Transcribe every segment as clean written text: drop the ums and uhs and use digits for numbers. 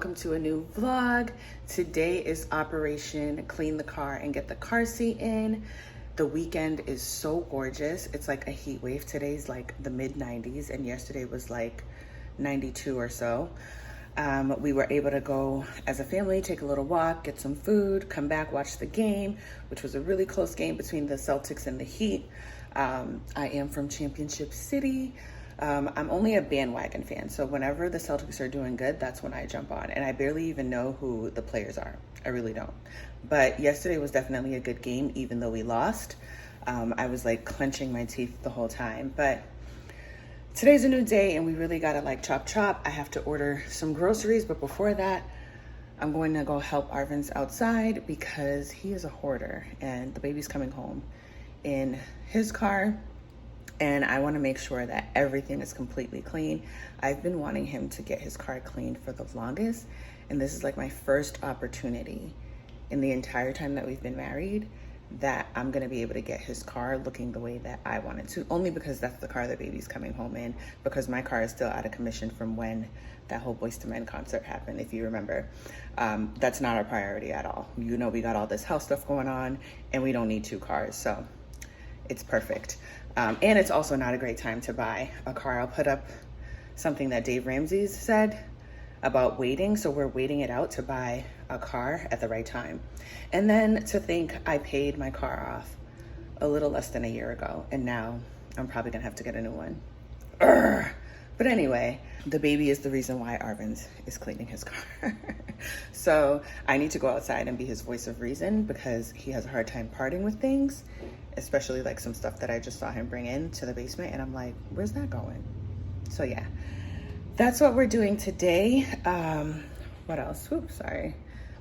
welcome to a new vlog. Today is Operation Clean the Car and Get the Car Seat in. The weekend is so gorgeous. It's like a heat wave. Today's like the mid 90s and yesterday was like 92 or so. We were able to go as a family, take a little walk, get some food, come back, watch the game, which was a really close game between the Celtics and the Heat. I am from Championship City. I'm only a bandwagon fan, so whenever the Celtics are doing good, that's when I jump on, and I barely even know who the players are. I really don't. But yesterday was definitely a good game, even though we lost. I was like clenching my teeth the whole time, but today's a new day, and we really gotta like chop. I have to order some groceries, but before that, I'm going to go help Arvin's outside because he is a hoarder, and the baby's coming home in his car. And I want to make sure that everything is completely clean. I've been wanting him to get his car cleaned for the longest. And this is like my first opportunity in the entire time that we've been married that I'm going to be able to get his car looking the way that I want it to. Only because that's the car the baby's coming home in. Because my car is still out of commission from when that whole Boyz II Men concert happened, if you remember. That's not our priority at all. You know, we got all this house stuff going on and we don't need two cars. So it's perfect. And it's also not a great time to buy a car. I'll put up something that Dave Ramsey said about waiting. So we're waiting it out to buy a car at the right time. And then to think I paid my car off a little less than a year ago. And now I'm probably gonna have to get a new one. Urgh. But anyway, the baby is the reason why Arvin's is cleaning his car. So I need to go outside and be his voice of reason because he has a hard time parting with things, especially like some stuff that I just saw him bring in to the basement. And I'm like, where's that going? So yeah, that's what we're doing today. What else? Oops, sorry.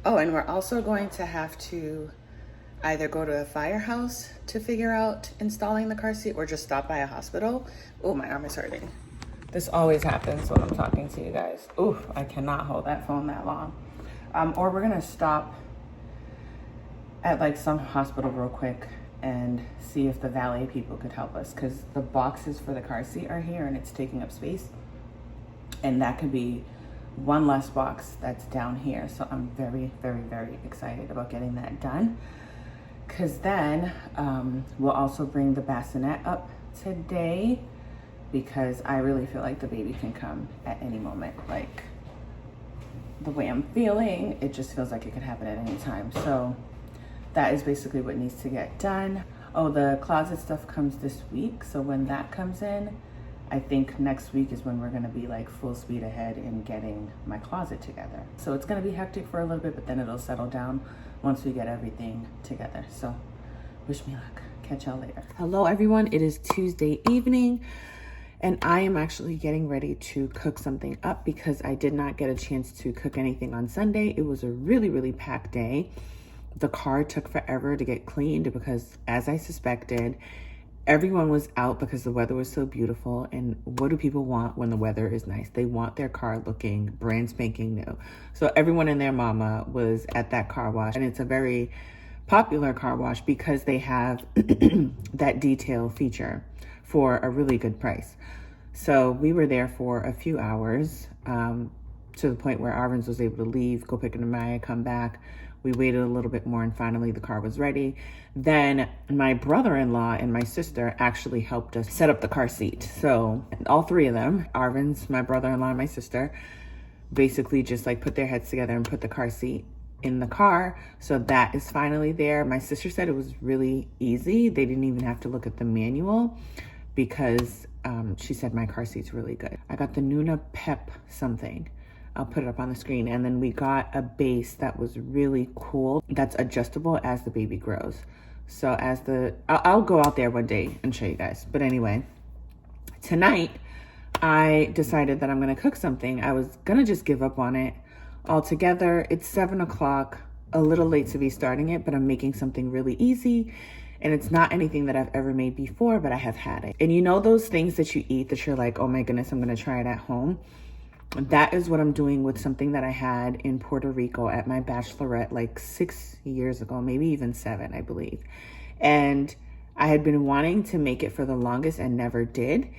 Oh, and we're also going to have to either go to a firehouse to figure out installing the car seat or just stop by a hospital. Oh, my arm is hurting. This always happens when I'm talking to you guys. Oof, I cannot hold that phone that long. Or we're gonna stop at like some hospital real quick and see if the valet people could help us, because the boxes for the car seat are here and it's taking up space. And that could be one less box that's down here. So I'm very, very, very excited about getting that done. Because then we'll also bring the bassinet up today, because I really feel like the baby can come at any moment. Like the way I'm feeling, it just feels like it could happen at any time. So that is basically what needs to get done. Oh, the closet stuff comes this week. So when that comes in, I think next week is when we're gonna be like full speed ahead in getting my closet together. So it's gonna be hectic for a little bit, but then it'll settle down once we get everything together. So wish me luck. Catch y'all later. Hello everyone, it is Tuesday evening. And I am actually getting ready to cook something up because I did not get a chance to cook anything on Sunday. It was a really, really packed day. The car took forever to get cleaned because, as I suspected, everyone was out because the weather was so beautiful. And what do people want when the weather is nice? They want their car looking brand spanking new. So everyone and their mama was at that car wash. And it's a very popular car wash because they have that detail feature for a really good price. So we were there for a few hours to the point where Arvin's was able to leave, go pick up Maya, come back. We waited a little bit more and finally the car was ready. Then my brother-in-law and my sister actually helped us set up the car seat. So all three of them, Arvin's, my brother-in-law, and my sister, basically just like put their heads together and put the car seat in the car. So that is finally there. My sister said it was really easy. They didn't even have to look at the manual because she said my car seat's really good. I got the Nuna Pep something. I'll put it up on the screen. And then we got a base that was really cool that's adjustable as the baby grows. So I'll go out there one day and show you guys. But anyway, tonight I decided that I'm gonna cook something. I was gonna just give up on it altogether. It's 7 o'clock, a little late to be starting it, but I'm making something really easy. And it's not anything that I've ever made before, but I have had it. And you know those things that you eat that you're like, oh my goodness, I'm gonna try it at home? That is what I'm doing with something that I had in Puerto Rico at my bachelorette like 6 years ago, maybe even 7, I believe. And I had been wanting to make it for the longest and never did.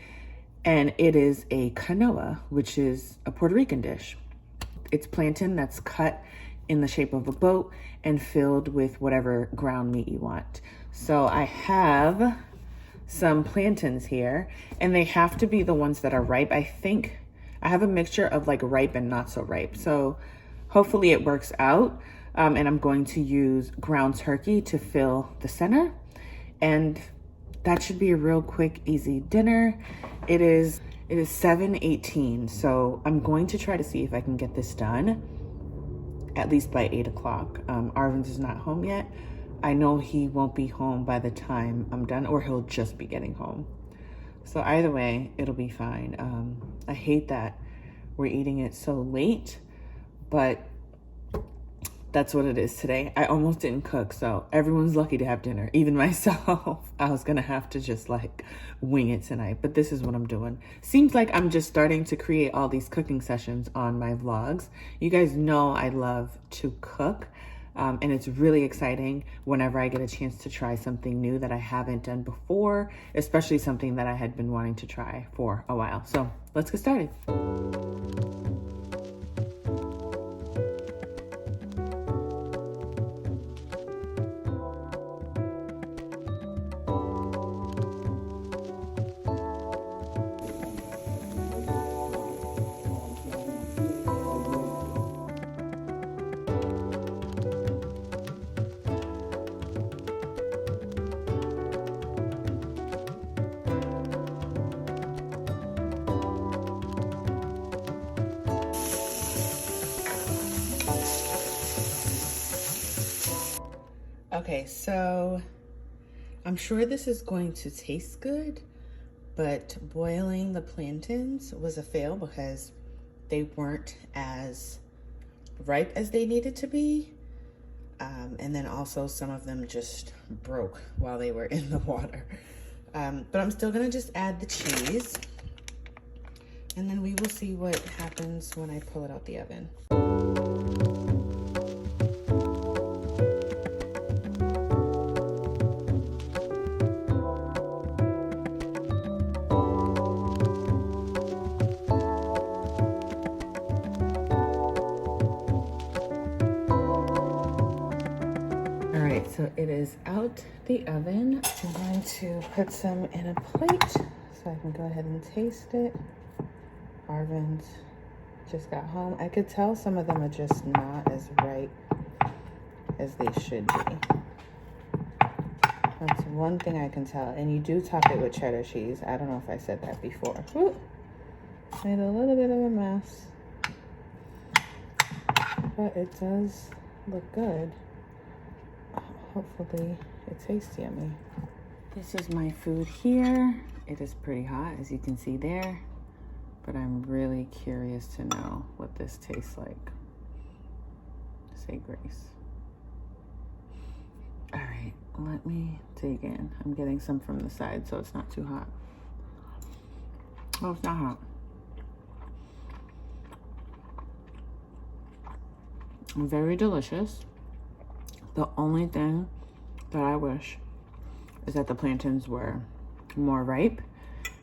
And it is a canoa, which is a Puerto Rican dish. It's plantain that's cut in the shape of a boat and filled with whatever ground meat you want. So I have some plantains here, and they have to be the ones that are ripe. I think I have a mixture of like ripe and not so ripe. So hopefully it works out. And I'm going to use ground turkey to fill the center. And that should be a real quick, easy dinner. It is 7:18, so I'm going to try to see if I can get this done at least by 8 o'clock. Arvin's is not home yet. I know he won't be home by the time I'm done, or he'll just be getting home. So either way, it'll be fine. I hate that we're eating it so late, but that's what it is today. I almost didn't cook, so everyone's lucky to have dinner, even myself. I was gonna have to just like wing it tonight, but this is what I'm doing. Seems like I'm just starting to create all these cooking sessions on my vlogs. You guys know I love to cook, and it's really exciting whenever I get a chance to try something new that I haven't done before, especially something that I had been wanting to try for a while. So let's get started. Okay, so I'm sure this is going to taste good, but boiling the plantains was a fail because they weren't as ripe as they needed to be. And then also some of them just broke while they were in the water. But I'm still gonna just add the cheese, and then we will see what happens when I pull it out the oven. So it is out the oven. I'm going to put some in a plate so I can go ahead and taste it. Arvin's just got home. I could tell some of them are just not as ripe as they should be. That's one thing I can tell. And you do top it with cheddar cheese. I don't know if I said that before. Ooh, made a little bit of a mess, but it does look good. Hopefully it tastes yummy. This is my food here. It is pretty hot, as you can see there, but I'm really curious to know what this tastes like. Say grace. All right, let me dig in. I'm getting some from the side so it's not too hot. Oh, it's not hot. Very delicious. The only thing that I wish is that the plantains were more ripe,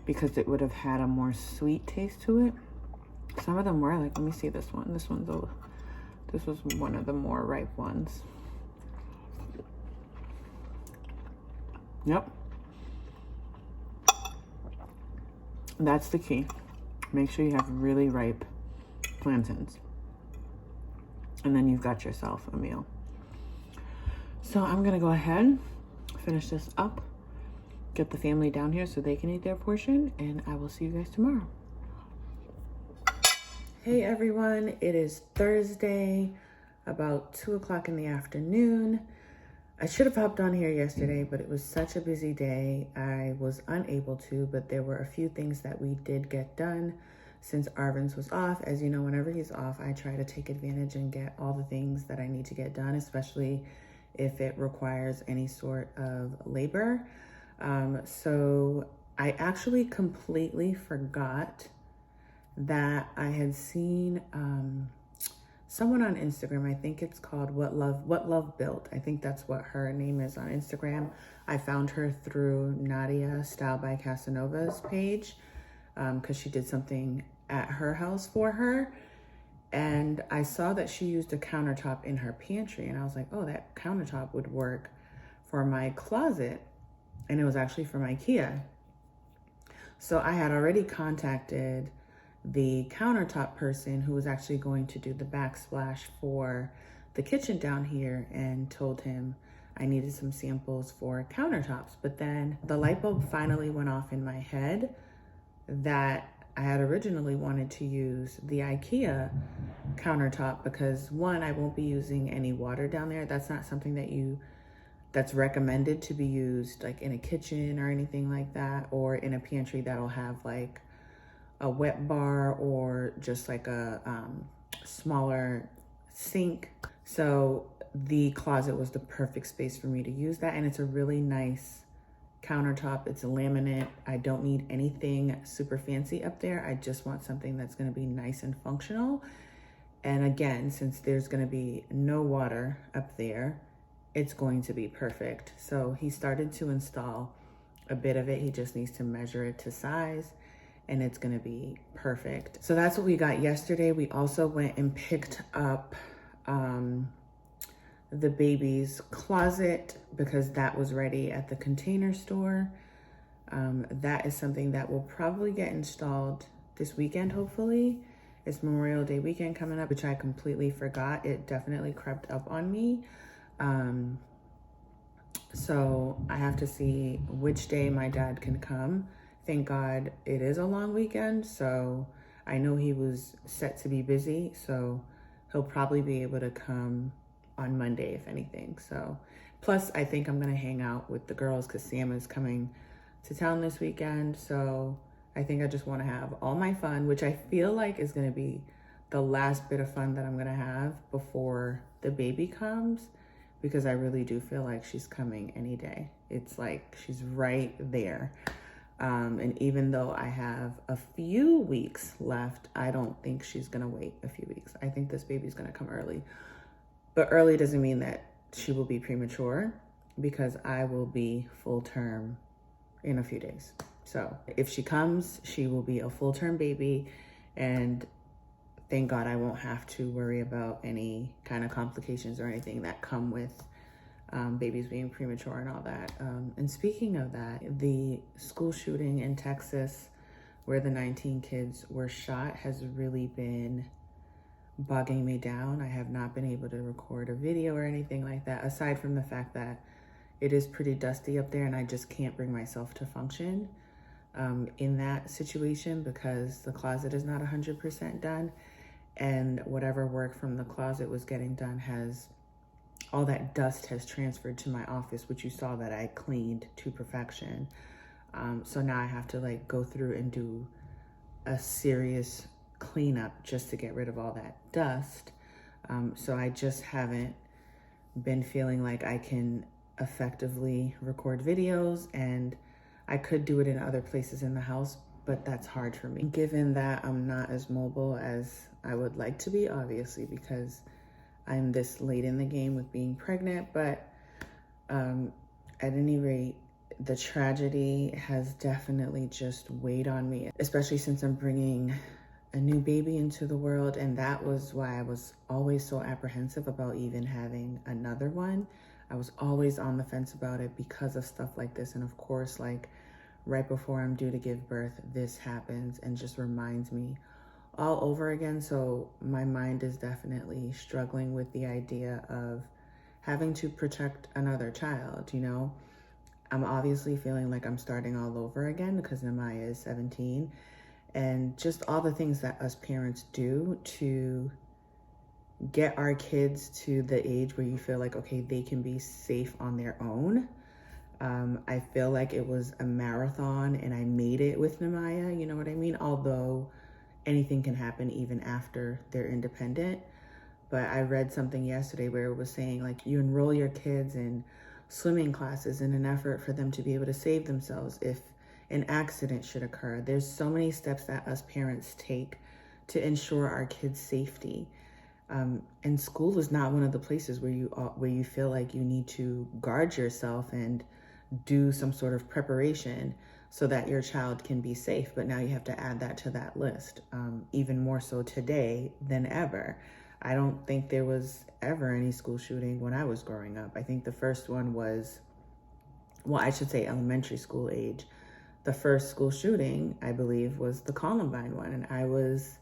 because it would have had a more sweet taste to it. Some of them were, like, let me see this one. This was one of the more ripe ones. Yep. That's the key. Make sure you have really ripe plantains, and then you've got yourself a meal. So I'm gonna go ahead, finish this up, get the family down here so they can eat their portion, and I will see you guys tomorrow. Hey everyone, it is Thursday, about 2 o'clock in the afternoon. I should have hopped on here yesterday, but it was such a busy day. I was unable to, but there were a few things that we did get done since Arvin's was off. As you know, whenever he's off, I try to take advantage and get all the things that I need to get done, especially if it requires any sort of labor. So I actually completely forgot that I had seen someone on Instagram. I think it's called What Love Built. I think that's what her name is on Instagram. I found her through Nadia Style by Cassanova's page, because she did something at her house for her. And I saw that she used a countertop in her pantry, and I was like, oh, that countertop would work for my closet. And it was actually from IKEA. So I had already contacted the countertop person who was actually going to do the backsplash for the kitchen down here, and told him I needed some samples for countertops. But then the light bulb finally went off in my head that I had originally wanted to use the IKEA countertop because, one, I won't be using any water down there. That's not something that's recommended to be used like in a kitchen or anything like that, or in a pantry that'll have like a wet bar or just like a smaller sink. So the closet was the perfect space for me to use that. And it's a really nice countertop. It's a laminate. I don't need anything super fancy up there. I just want something that's going to be nice and functional. And again, since there's going to be no water up there, it's going to be perfect. So he started to install a bit of it. He just needs to measure it to size, and it's going to be perfect. So that's what we got yesterday. We also went and picked up the baby's closet because that was ready at the Container Store. That is something that will probably get installed this weekend, hopefully. It's Memorial Day weekend coming up, which I completely forgot. It definitely crept up on me. So I have to see which day my dad can come. Thank God it is a long weekend, so I know he was set to be busy, so he'll probably be able to come on Monday, if anything. So, plus I think I'm gonna hang out with the girls because Sam is coming to town this weekend. So I think I just want to have all my fun, which I feel like is gonna be the last bit of fun that I'm gonna have before the baby comes, because I really do feel like she's coming any day. It's like she's right there. And even though I have a few weeks left, I don't think she's gonna wait a few weeks. I think this baby's gonna come early. But early doesn't mean that she will be premature, because I will be full term in a few days. So if she comes, she will be a full term baby, and thank God I won't have to worry about any kind of complications or anything that come with babies being premature and all that. And speaking of that, the school shooting in Texas where the 19 kids were shot has really been bogging me down. I have not been able to record a video or anything like that, aside from the fact that it is pretty dusty up there and I just can't bring myself to function in that situation because the closet is not 100% done, and whatever work from the closet was getting done all that dust has transferred to my office, which you saw that I cleaned to perfection. So now I have to like go through and do a serious cleanup just to get rid of all that dust. So I just haven't been feeling like I can effectively record videos, and I could do it in other places in the house, but that's hard for me. Given that I'm not as mobile as I would like to be, obviously, because I'm this late in the game with being pregnant, but at any rate, the tragedy has definitely just weighed on me, especially since I'm bringing a new baby into the world. And that was why I was always so apprehensive about even having another one. I was always on the fence about it because of stuff like this. And of course, like right before I'm due to give birth, this happens and just reminds me all over again. So my mind is definitely struggling with the idea of having to protect another child, you know? I'm obviously feeling like I'm starting all over again because Namaya is 17, and just all the things that us parents do to get our kids to the age where you feel like, okay, they can be safe on their own. I feel like it was a marathon and I made it with Namaya, you know what I mean? Although anything can happen even after they're independent. But I read something yesterday where it was saying like you enroll your kids in swimming classes in an effort for them to be able to save themselves if an accident should occur. There's so many steps that us parents take to ensure our kids' safety. And school is not one of the places where you feel like you need to guard yourself and do some sort of preparation. so that your child can be safe. But now you have to add that to that list, even more so today than ever. I don't think there was ever any school shooting when I was growing up. I think the first one was, well, I should say elementary school age. The first school shooting, I believe, was the Columbine one. And I was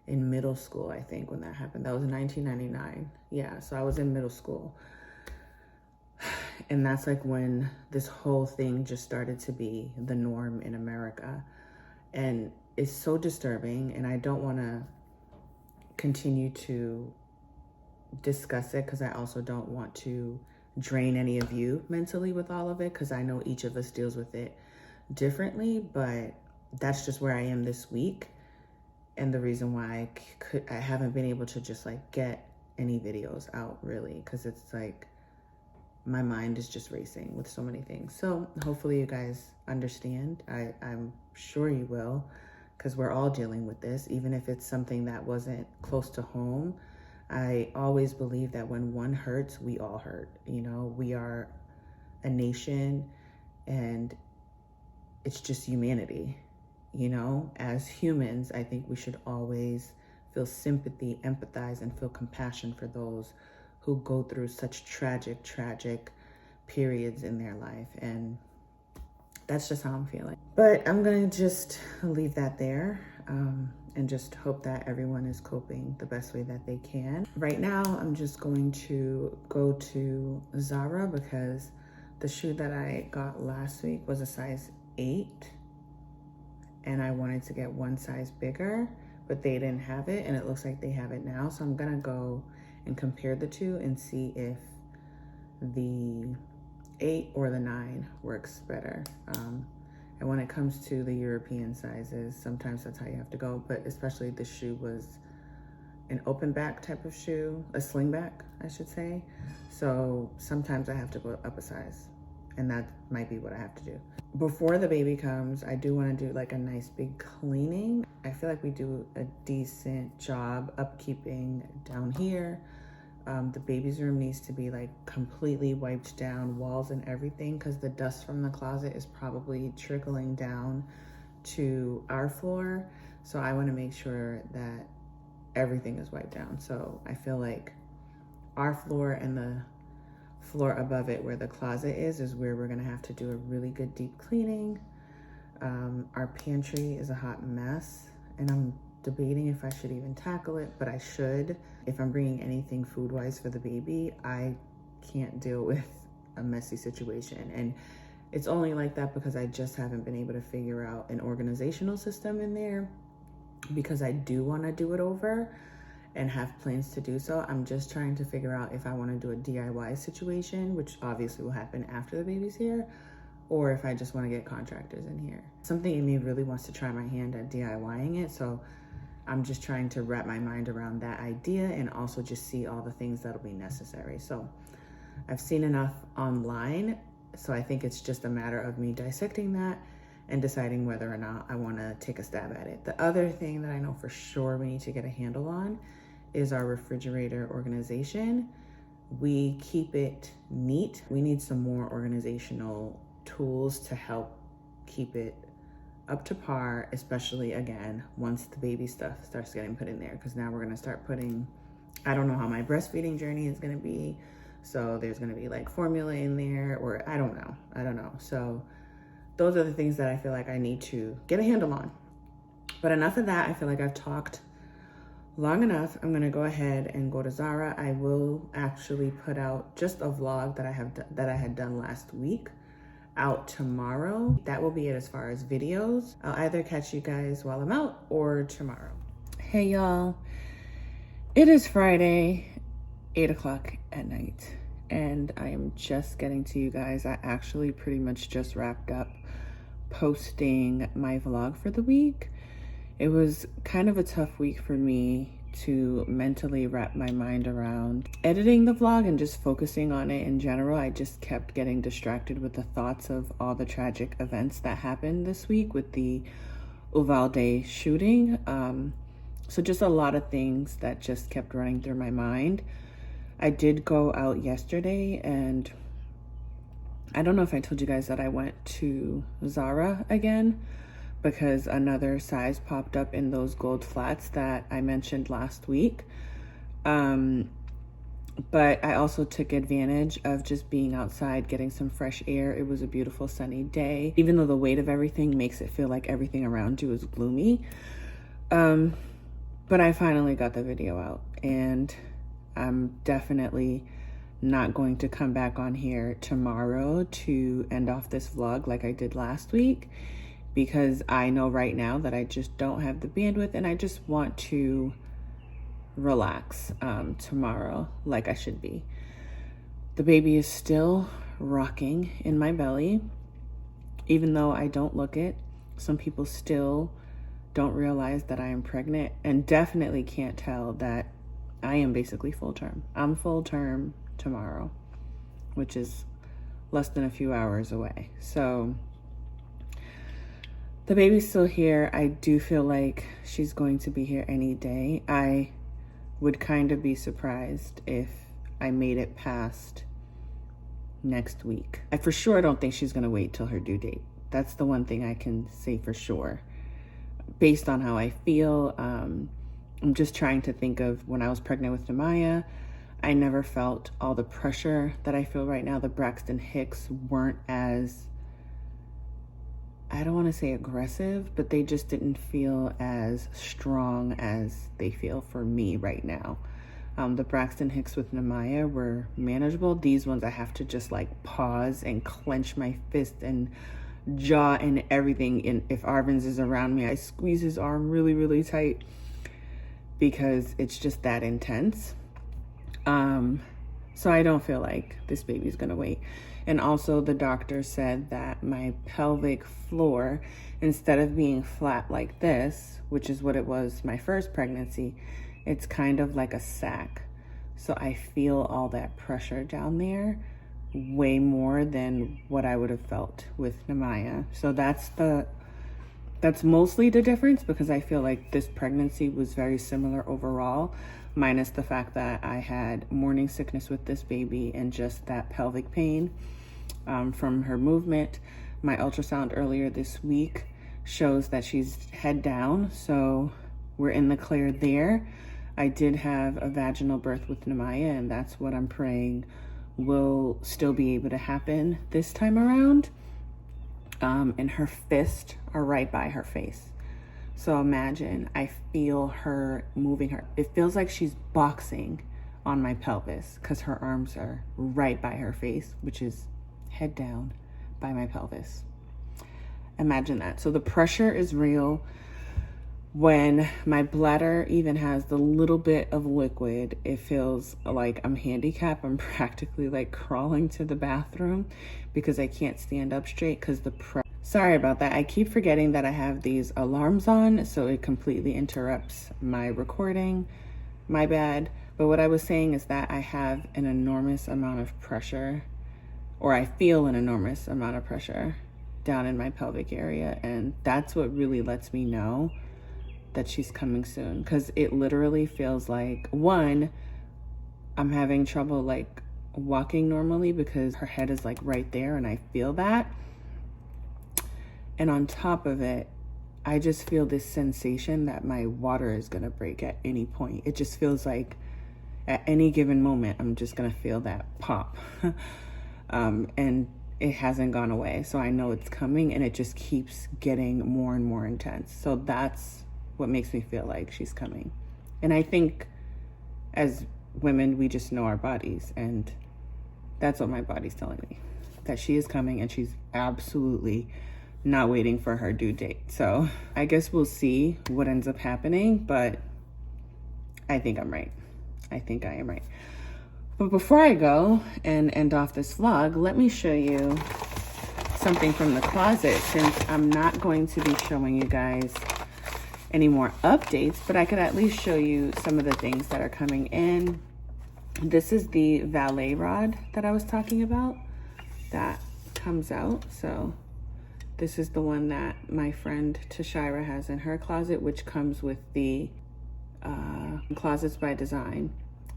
in middle school, I think, when that happened. That was in 1999. Yeah, so I was in middle school. And that's like when this whole thing just started to be the norm in America. And it's so disturbing. And I don't want to continue to discuss it because I also don't want to drain any of you mentally with all of it, because I know each of us deals with it differently. But that's just where I am this week. And the reason why I haven't been able to just like get any videos out really, because it's like my mind is just racing with so many things. So hopefully you guys understand. I'm sure you will, because we're all dealing with this, even if it's something that wasn't close to home. I always believe that when one hurts, we all hurt. You know, we are a nation and it's just humanity. You know, as humans, I think we should always feel sympathy, empathize, and feel compassion for those who go through such tragic periods in their life. And that's just how I'm feeling. But I'm gonna just leave that there and just hope that everyone is coping the best way that they can. Right now, I'm just going to go to Zara because the shoe that I got last week was a size 8. And I wanted to get one size bigger, but they didn't have it, and it looks like they have it now. So I'm gonna go and compare the two and see if the 8 or the 9 works better. And when it comes to the European sizes, sometimes that's how you have to go, but especially the shoe was an open back type of shoe, a sling back, I should say. So sometimes I have to go up a size, and that might be what I have to do. Before the baby comes, I do want to do like a nice big cleaning. I feel like we do a decent job upkeeping down here. The baby's room needs to be like completely wiped down, walls and everything, because the dust from the closet is probably trickling down to our floor. So I want to make sure that everything is wiped down. So I feel like our floor and the floor above it where the closet is where we're gonna have to do a really good deep cleaning. Our pantry is a hot mess, and I'm debating if I should even tackle it, but I should. If I'm bringing anything food-wise for the baby, I can't deal with a messy situation. And it's only like that because I just haven't been able to figure out an organizational system in there, because I do want to do it over and have plans to do so. I'm just trying to figure out if I want to do a DIY situation, which obviously will happen after the baby's here, or if I just want to get contractors in here. Something in me really wants to try my hand at DIYing it, so I'm just trying to wrap my mind around that idea and also just see all the things that'll be necessary. So I've seen enough online, so I think it's just a matter of me dissecting that and deciding whether or not I want to take a stab at it. The other thing that I know for sure we need to get a handle on is our refrigerator organization. We keep it neat. We need some more organizational tools to help keep it up to par, especially again, once the baby stuff starts getting put in there, because now we're gonna start putting, I don't know how my breastfeeding journey is gonna be. So there's gonna be like formula in there, or I don't know. So those are the things that I feel like I need to get a handle on. But enough of that. I feel like I've talked long enough. I'm gonna go ahead and go to Zara. I will actually put out just a vlog that I had done last week out tomorrow. That will be it as far as videos. I'll either catch you guys while I'm out or tomorrow. Hey y'all, it is Friday, 8 o'clock at night, and I am just getting to you guys. I actually pretty much just wrapped up posting my vlog for the week. It was kind of a tough week for me to mentally wrap my mind around editing the vlog and just focusing on it in general. I just kept getting distracted with the thoughts of all the tragic events that happened this week with the Uvalde shooting. So just a lot of things that just kept running through my mind. I did go out yesterday and I don't know if I told you guys that I went to Zara again because another size popped up in those gold flats that I mentioned last week. But I also took advantage of just being outside, getting some fresh air. It was a beautiful sunny day, even though the weight of everything makes it feel like everything around you is gloomy. But I finally got the video out, and I'm definitely not going to come back on here tomorrow to end off this vlog like I did last week, because I know right now that I just don't have the bandwidth, and I just want to relax tomorrow like I should be. The baby is still rocking in my belly, even though I don't look it. Some people still don't realize that I am pregnant, and definitely can't tell that I am basically full term. I'm full term tomorrow, which is less than a few hours away. So the baby's still here. I do feel like she's going to be here any day. I would kind of be surprised if I made it past next week. I for sure don't think she's gonna wait till her due date. That's the one thing I can say for sure. Based on how I feel, I'm just trying to think of when I was pregnant with Nemaya. I never felt all the pressure that I feel right now. The Braxton Hicks weren't as, I don't want to say aggressive, but they just didn't feel as strong as they feel for me right now. The Braxton Hicks with Nemaya were manageable. These ones I have to just like pause and clench my fist and jaw and everything. And if Arvin's is around me, I squeeze his arm really, really tight because it's just that intense. So I don't feel like this baby's gonna wait. And also the doctor said that my pelvic floor, instead of being flat like this, which is what it was my first pregnancy, it's kind of like a sack. So I feel all that pressure down there way more than what I would have felt with Nemaya. So that's mostly the difference, because I feel like this pregnancy was very similar overall, minus the fact that I had morning sickness with this baby and just that pelvic pain from her movement. My ultrasound earlier this week shows that she's head down, so we're in the clear there. I did have a vaginal birth with Nemaya, and that's what I'm praying will still be able to happen this time around. And her fists are right by her face. So imagine, I feel her moving her. It feels like she's boxing on my pelvis because her arms are right by her face, which is head down by my pelvis. Imagine that. So the pressure is real. When my bladder even has the little bit of liquid, it feels like I'm handicapped. I'm practically like crawling to the bathroom because I can't stand up straight because the pressure. Sorry about that. I keep forgetting that I have these alarms on, so it completely interrupts my recording. My bad. But what I was saying is that I have an enormous amount of pressure, or I feel an enormous amount of pressure down in my pelvic area, and that's what really lets me know that she's coming soon, because it literally feels like, one, I'm having trouble like walking normally because her head is like right there and I feel that. And on top of it, I just feel this sensation that my water is gonna break at any point. It just feels like at any given moment, I'm just gonna feel that pop. And it hasn't gone away. So I know it's coming, and it just keeps getting more and more intense. So that's what makes me feel like she's coming. And I think as women, we just know our bodies, and that's what my body's telling me, that she is coming, and she's absolutely not waiting for her due date. So I guess we'll see what ends up happening, but I think I'm right. I think I am right. But before I go and end off this vlog, let me show you something from the closet, since I'm not going to be showing you guys any more updates, but I could at least show you some of the things that are coming in. This is the valet rod that I was talking about that comes out. So this is the one that my friend Tashira has in her closet, which comes with the Closets by Design.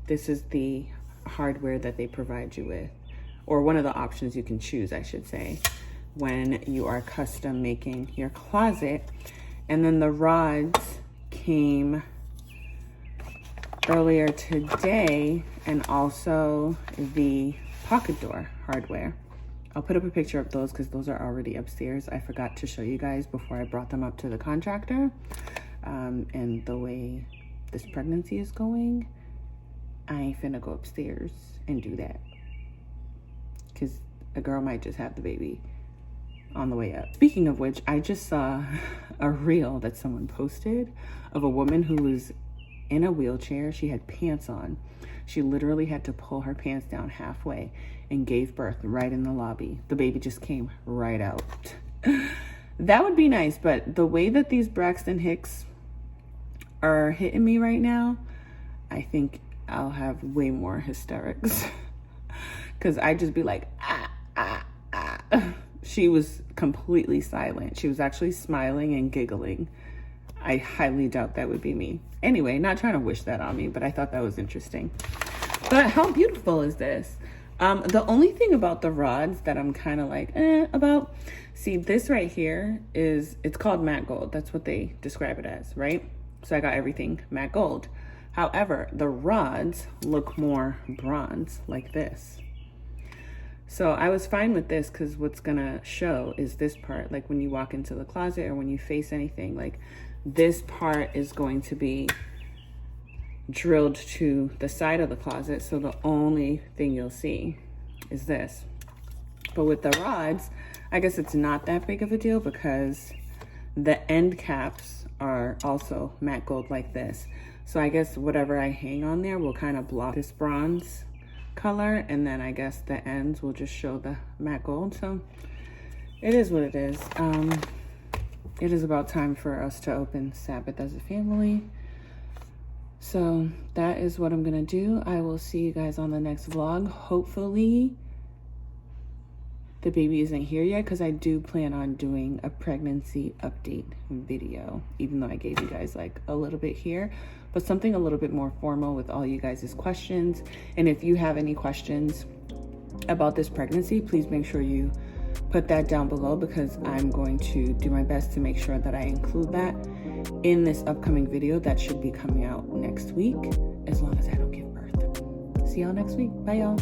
This is the hardware that they provide you with. or one of the options you can choose, I should say, when you are custom making your closet. And then the rods came earlier today, and also the pocket door hardware. I'll put up a picture of those because those are already upstairs. I forgot to show you guys before I brought them up to the contractor. And the way this pregnancy is going, I ain't finna go upstairs and do that, because a girl might just have the baby on the way up. Speaking of which, I just saw a reel that someone posted of a woman who was in a wheelchair. She had pants on. She literally had to pull her pants down halfway and gave birth right in the lobby. The baby just came right out. That would be nice, but the way that these Braxton Hicks are hitting me right now, I think I'll have way more hysterics. Because I just be like, ah, ah, ah. She was completely silent. She was actually smiling and giggling. I highly doubt that would be me. Anyway, not trying to wish that on me, but I thought that was interesting. But how beautiful is this? The only thing about the rods that I'm kind of like, about, see, this right here it's called matte gold. That's what they describe it as, right? So I got everything matte gold. However, the rods look more bronze, like this. So I was fine with this because what's gonna show is this part. Like when you walk into the closet or when you face anything, like this part is going to be drilled to the side of the closet. So the only thing you'll see is this. But with the rods, I guess it's not that big of a deal because the end caps are also matte gold like this. So I guess whatever I hang on there will kind of block this bronze color, and then I guess the ends will just show the matte gold. So it is what it is. It is about time for us to open Sabbath as a family. So that is what I'm gonna do. I will see you guys on the next vlog. Hopefully the baby isn't here yet, because I do plan on doing a pregnancy update video, even though I gave you guys like a little bit here, but something a little bit more formal with all you guys' questions. And if you have any questions about this pregnancy, please make sure you put that down below, because I'm going to do my best to make sure that I include that in this upcoming video that should be coming out next week, as long as I don't give birth. See y'all next week. Bye, y'all.